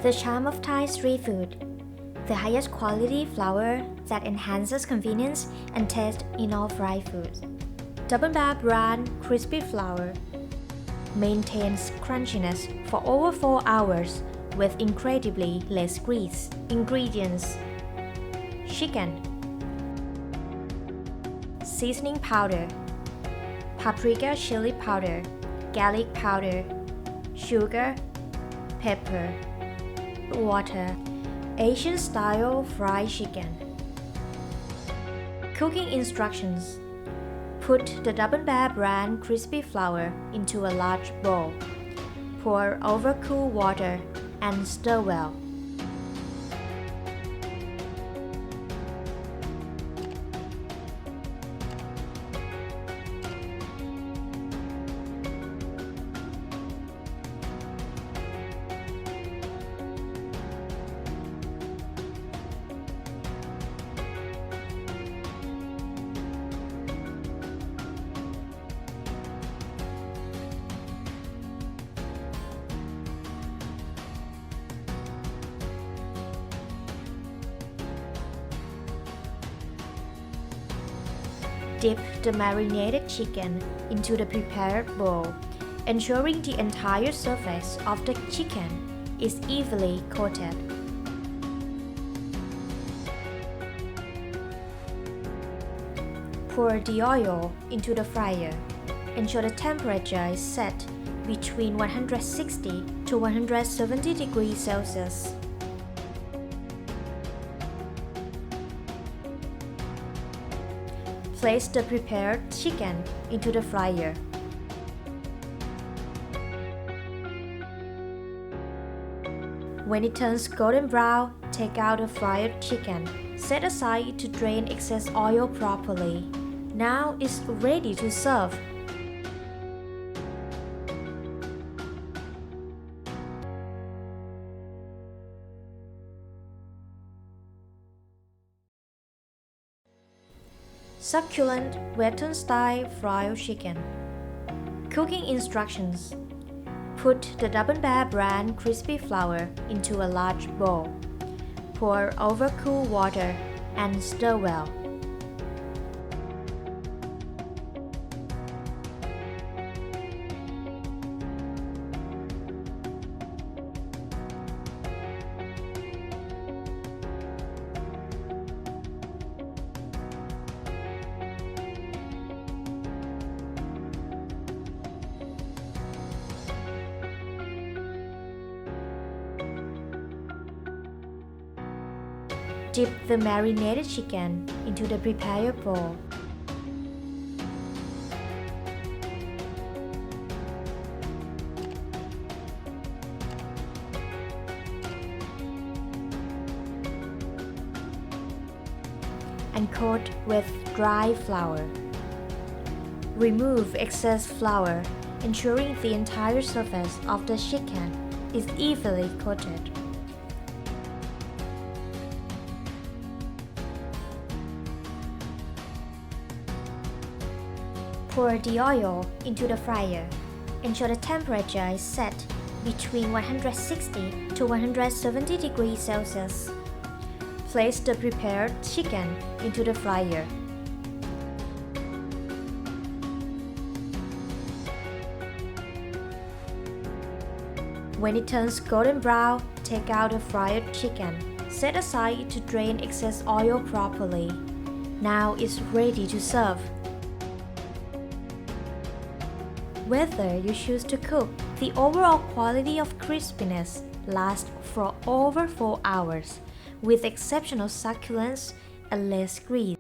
The charm of Thai street food. The highest quality flour that enhances convenience and taste in all fried foods. Double Bar brand crispy flour maintains crunchiness for over 4 hours with incredibly less grease. Ingredients: chicken, seasoning powder, paprika chili powder, garlic powder, sugar, pepper, water. Asian style fried chicken. Cooking instructions: put the Double Bar brand crispy flour into a large bowl. Pour over cool water and stir well. Dip the marinated chicken into the prepared bowl, ensuring the entire surface of the chicken is evenly coated. Pour the oil into the fryer. Ensure the temperature is set between 160 to 170 degrees Celsius. Place the prepared chicken into the fryer. When it turns golden brown, take out the fried chicken. Set aside to drain excess oil properly. Now it's ready to serve. Succulent Western-style fried chicken. Cooking instructions: put the Double Bar brand crispy flour into a large bowl. Pour over cool water and stir well. Dip the marinated chicken into the prepared bowl. And coat with dry flour. Remove excess flour, ensuring the entire surface of the chicken is evenly coated. Pour the oil into the fryer. Ensure the temperature is set between 160 to 170 degrees Celsius. Place the prepared chicken into the fryer. When it turns golden brown, take out the fried chicken. Set aside to drain excess oil properly. Now it's ready to serve. Whether you choose to cook, the overall quality of crispiness lasts for over 4 hours with exceptional succulence and less grease.